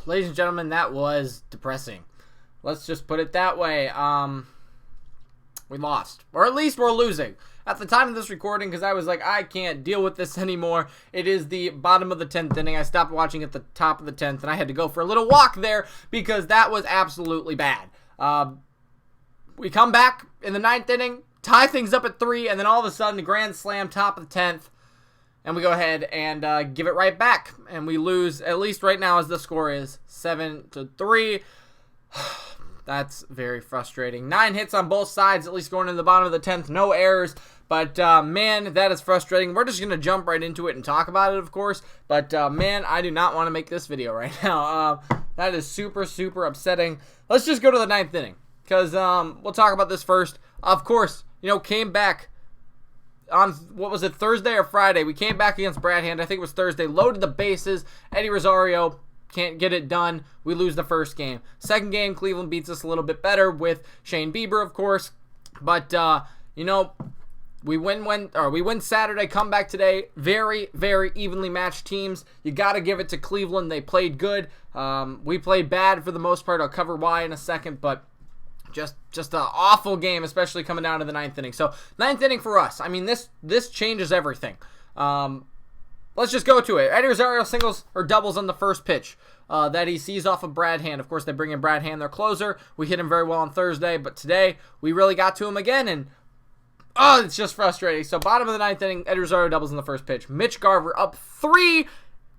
ladies and gentlemen, that was depressing. Let's just put it that way. We lost. Or at least we're losing. At the time of this recording, because I was like, I can't deal with this anymore. It is the bottom of the 10th inning. I stopped watching at the top of the 10th, and I had to go for a little walk there because that was absolutely bad. We come back in the 9th inning, tie things up at 3, and then all of a sudden, the grand slam, top of the 10th, and we go ahead and give it right back. And we lose, at least right now as the score is, 7-3. That's very frustrating. 9 hits on both sides, at least going into the bottom of the 10th. No errors. But, man, that is frustrating. We're just going to jump right into it and talk about it, of course. But, man, I do not want to make this video right now. That is super, super upsetting. Let's just go to the 9th inning. Because we'll talk about this first. Of course, came back on, what was it, Thursday or Friday? We came back against Bradhand. I think it was Thursday. Loaded the bases. Eddie Rosario can't get it done. We lose the first game. Second game, Cleveland beats us a little bit better with Shane Bieber, of course. But, we win Saturday, come back today. Very, very evenly matched teams. You got to give it to Cleveland. They played good. We played bad for the most part. I'll cover why in a second, but just an awful game, especially coming down to the 9th inning. So, 9th inning for us. I mean, this changes everything. Let's just go to it. Eddie Rosario singles or doubles on the first pitch that he sees off of Bradhand. Of course, they bring in Bradhand, their closer. We hit him very well on Thursday, but today we really got to him again, and it's just frustrating. So, bottom of the 9th inning, Eddie Rosario doubles on the first pitch. Mitch Garver up 3-0.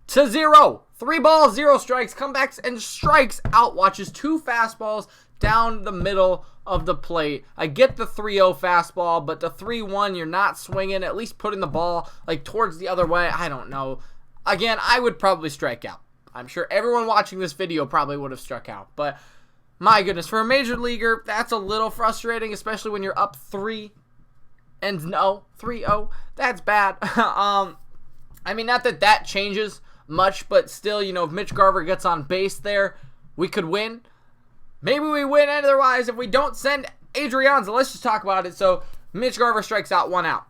3 balls, 0 strikes. Comebacks and strikes out. Watches 2 fastballs down the middle of the plate. I get the 3-0 fastball, but the 3-1, you're not swinging, at least putting the ball towards the other way. I don't know. Again, I would probably strike out. I'm sure everyone watching this video probably would have struck out, but my goodness, for a major leaguer, that's a little frustrating, especially when you're up 3-0. That's bad. I mean, not that changes much, but still, if Mitch Garver gets on base there, we could win. Maybe we win otherwise if we don't send Adrianza. Let's just talk about it. So, Mitch Garver strikes out, 1 out.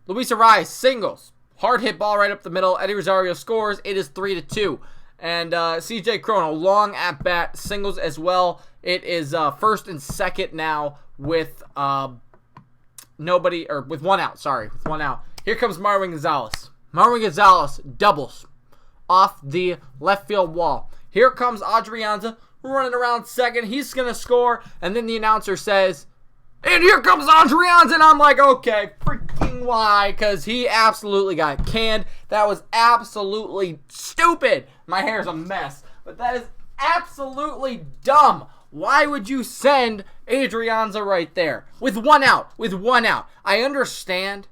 Luis Arraez singles. Hard hit ball right up the middle. Eddie Rosario scores. It is 3-2. And CJ Cron, long at bat, singles as well. It is first and second now with with 1 out. Sorry, with 1 out. Here comes Marwin Gonzalez. Marwin Gonzalez doubles off the left field wall. Here comes Adrianza running around second. He's going to score. And then the announcer says, and here comes Adrianza. And I'm like, okay, freaking why? Because he absolutely got canned. That was absolutely stupid. My hair's a mess. But that is absolutely dumb. Why would you send Adrianza right there? With 1 out. With 1 out. I understand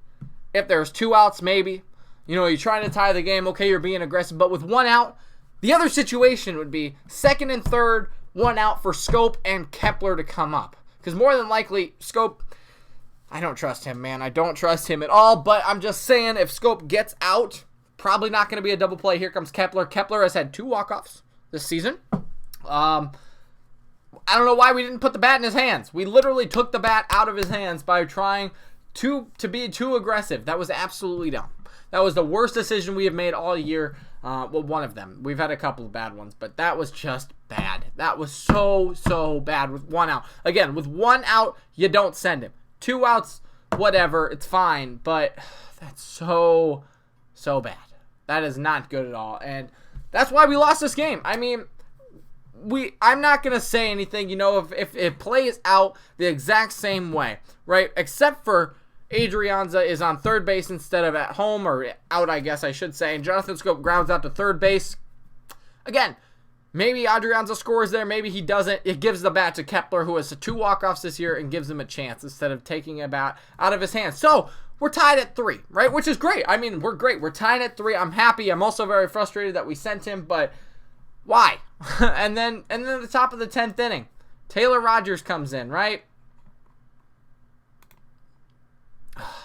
if there's 2 outs maybe. You're trying to tie the game. Okay, you're being aggressive. But with 1 out, the other situation would be second and third, 1 out for Scope and Kepler to come up. Because more than likely, Scope, I don't trust him, man. I don't trust him at all. But I'm just saying, if Scope gets out, probably not going to be a double play. Here comes Kepler. Kepler has had 2 walk-offs this season. I don't know why we didn't put the bat in his hands. We literally took the bat out of his hands by trying to be too aggressive. That was absolutely dumb. That was the worst decision we have made all year. Well, one of them. We've had a couple of bad ones, but that was just bad. That was so bad with 1 out. Again, with 1 out, you don't send him. 2 outs, whatever, it's fine, but that's so bad. That is not good at all, and that's why we lost this game. I mean, I'm not going to say anything, if it plays out the exact same way, right? Except for Adrianza is on third base instead of at home, or out, I guess I should say, and Jonathan Scope grounds out to third base. Again, maybe Adrianza scores there, maybe he doesn't. It gives the bat to Kepler, who has 2 walk-offs this year, and gives him a chance instead of taking a bat out of his hands. So, we're tied at 3, right? Which is great. I mean, we're great. We're tied at 3. I'm happy. I'm also very frustrated that we sent him, but why? and then at the top of the 10th inning, Taylor Rogers comes in, right?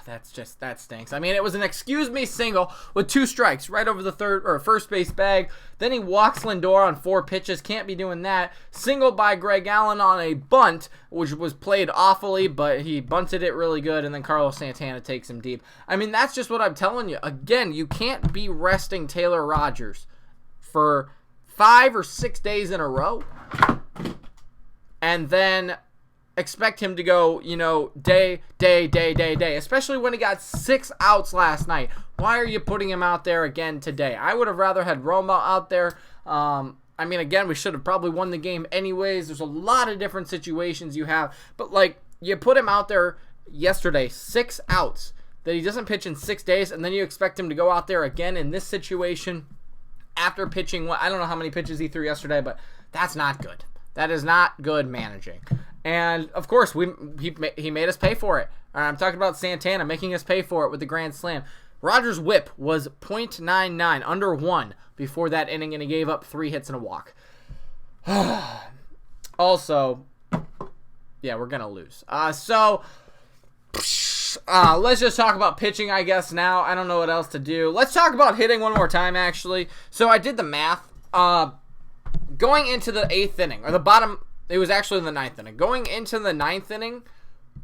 That stinks. I mean, it was an excuse me single with 2 strikes right over the first base bag. Then he walks Lindor on 4 pitches. Can't be doing that. Single by Greg Allen on a bunt, which was played awfully, but he bunted it really good, and then Carlos Santana takes him deep. I mean, that's just what I'm telling you. Again, you can't be resting Taylor Rogers for 5 or 6 days in a row and then expect him to go, day, especially when he got 6 outs last night. Why are you putting him out there again today? I would have rather had Roma out there. Again, we should have probably won the game anyways. There's a lot of different situations you have, but you put him out there yesterday, 6 outs that he doesn't pitch in 6 days, and then you expect him to go out there again in this situation after pitching, I don't know how many pitches he threw yesterday, but that's not good. That is not good managing. And, of course, he made us pay for it. I'm talking about Santana making us pay for it with the Grand Slam. Rogers' whip was .99, under 1 before that inning, and he gave up 3 hits and a walk. Also, yeah, we're going to lose. Let's just talk about pitching, I guess, now. I don't know what else to do. Let's talk about hitting one more time, actually. So I did the math. Going into the 8th inning, or the bottom, it was actually in the 9th inning. Going into the 9th inning,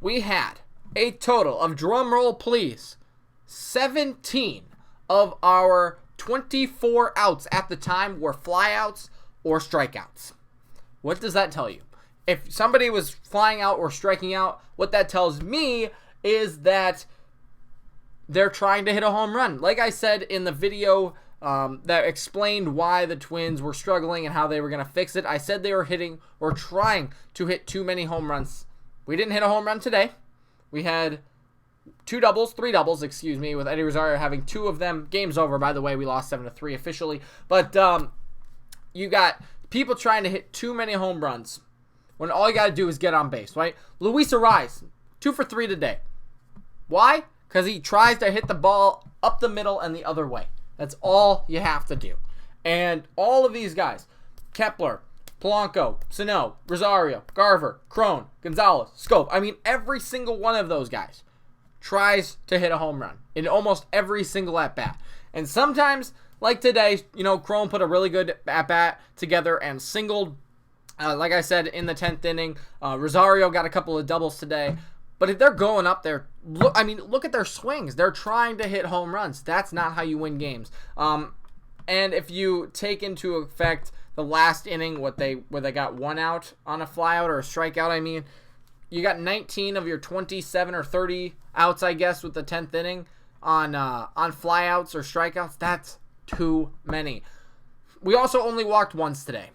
we had a total of, drum roll please, 17 of our 24 outs at the time were flyouts or strikeouts. What does that tell you? If somebody was flying out or striking out, what that tells me is that they're trying to hit a home run. Like I said in the video that explained why the Twins were struggling and how they were going to fix it, I said they were hitting or trying to hit too many home runs. We didn't hit a home run today. We had 3 doubles, with Eddie Rosario having 2 of them. Game's over, by the way. We lost 7-3 officially. But you got people trying to hit too many home runs when all you got to do is get on base, right? Luis Arraez, 2 for 3 today. Why? Because he tries to hit the ball up the middle and the other way. That's all you have to do. And all of these guys, Kepler, Polanco, Sano, Rosario, Garver, Crone, Gonzalez, Scope. Every single one of those guys tries to hit a home run in almost every single at-bat. And sometimes, like today, Crone put a really good at-bat together and singled. Like I said, in the 10th inning, Rosario got a couple of doubles today. But if they're going up there, look at their swings. They're trying to hit home runs. That's not how you win games. And if you take into effect the last inning, where they got 1 out on a flyout or a strikeout, you got 19 of your 27 or 30 outs, I guess, with the 10th inning on flyouts or strikeouts. That's too many. We also only walked once today.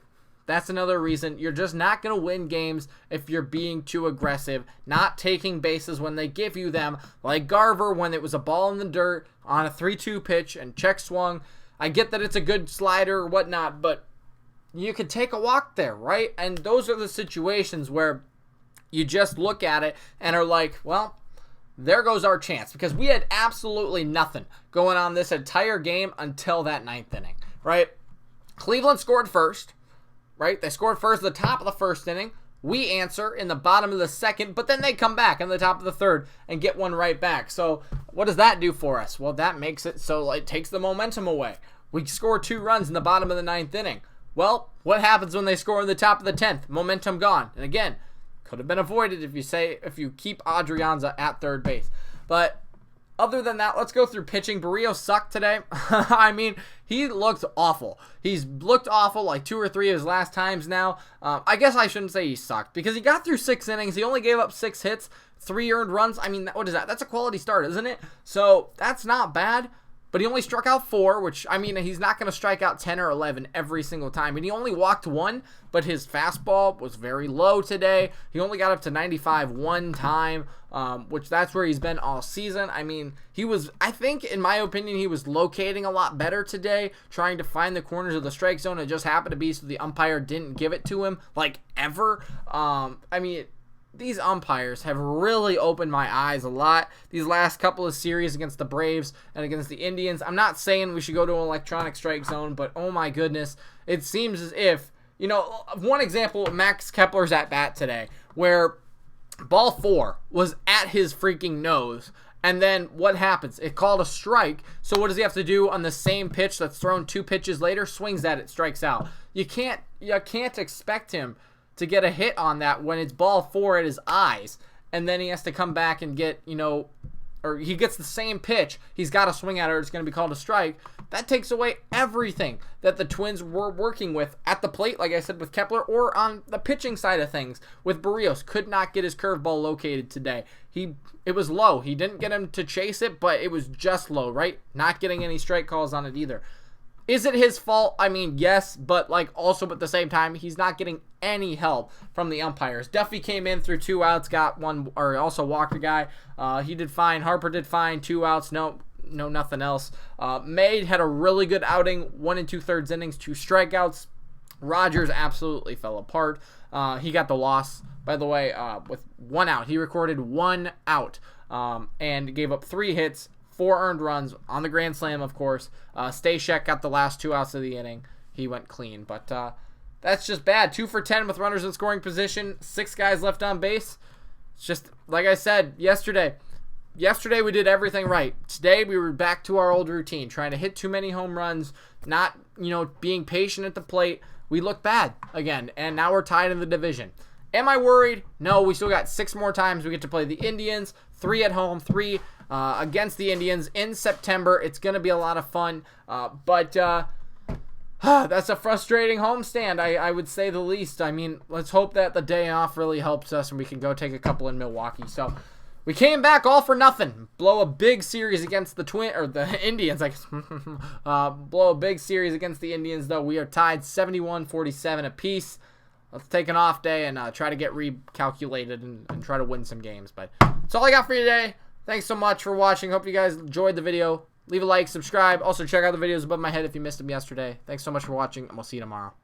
That's another reason you're just not going to win games if you're being too aggressive, not taking bases when they give you them, like Garver when it was a ball in the dirt on a 3-2 pitch and check swung. I get that it's a good slider or whatnot, but you could take a walk there, right? And those are the situations where you just look at it and are like, well, there goes our chance, because we had absolutely nothing going on this entire game until that 9th inning, right? Cleveland scored first. Right? They scored first at the top of the 1st inning. We answer in the bottom of the 2nd, but then they come back in the top of the 3rd and get one right back. So what does that do for us? Well, that makes it so it takes the momentum away. We score 2 runs in the bottom of the 9th inning. Well, what happens when they score in the top of the 10th? Momentum gone. And again, could have been avoided if you keep Adrianza at 3rd base. But other than that, let's go through pitching. Barrio sucked today. He looked awful. He's looked awful like 2 or 3 of his last times now. I guess I shouldn't say he sucked, because he got through 6 innings. He only gave up 6 hits, 3 earned runs. What is that? That's a quality start, isn't it? So that's not bad. But he only struck out 4, which, he's not going to strike out 10 or 11 every single time. And he only walked 1, but his fastball was very low today. He only got up to 95 one time, which that's where he's been all season. I think, in my opinion, he was locating a lot better today, trying to find the corners of the strike zone. It just happened to be so the umpire didn't give it to him, ever. These umpires have really opened my eyes a lot these last couple of series against the Braves and against the Indians. I'm not saying we should go to an electronic strike zone, but oh my goodness, it seems as if, one example, Max Kepler's at bat today, where ball 4 was at his freaking nose, and then what happens? It called a strike, so what does he have to do on the same pitch that's thrown 2 pitches later? Swings at it, strikes out. You can't expect him to get a hit on that when it's ball 4 at his eyes, and then he has to come back and get, or he gets the same pitch, he's got to swing at it or it's going to be called a strike. that takes away everything that the Twins were working with at the plate, like I said, with Kepler, or on the pitching side of things with Barrios. Could not get his curveball located today. It was low. He didn't get him to chase it, but it was just low, right? Not getting any strike calls on it either. Is it his fault? I mean, yes, but also at the same time, he's not getting any help from the umpires. Duffy came in through 2 outs, got one, or also walked a guy. He did fine. Harper did fine. 2 outs. No, nothing else. May had a really good outing. 1 2/3 innings, 2 strikeouts. Rogers absolutely fell apart. He got the loss, by the way, with 1 out. He recorded 1 out and gave up 3 hits. 4 earned runs on the Grand Slam, of course. Stashek got the last 2 outs of the inning. He went clean, but that's just bad. 2 for 10 with runners in scoring position. 6 guys left on base. It's just, like I said yesterday. Yesterday we did everything right. Today we were back to our old routine, trying to hit too many home runs, not, being patient at the plate. We look bad again, and now we're tied in the division. Am I worried? No, we still got 6 more times we get to play the Indians. 3 at home, 3 against the Indians in September. It's going to be a lot of fun, but that's a frustrating homestand, I would say the least. I mean, let's hope that the day off really helps us and we can go take a couple in Milwaukee. So we came back all for nothing. Blow a big series against the Indians. Blow a big series against the Indians, though. We are tied 71-47 apiece. Let's take an off day and try to get recalculated and try to win some games. But that's all I got for you today. Thanks so much for watching. Hope you guys enjoyed the video. Leave a like, subscribe. Also, check out the videos above my head if you missed them yesterday. Thanks so much for watching, and we'll see you tomorrow.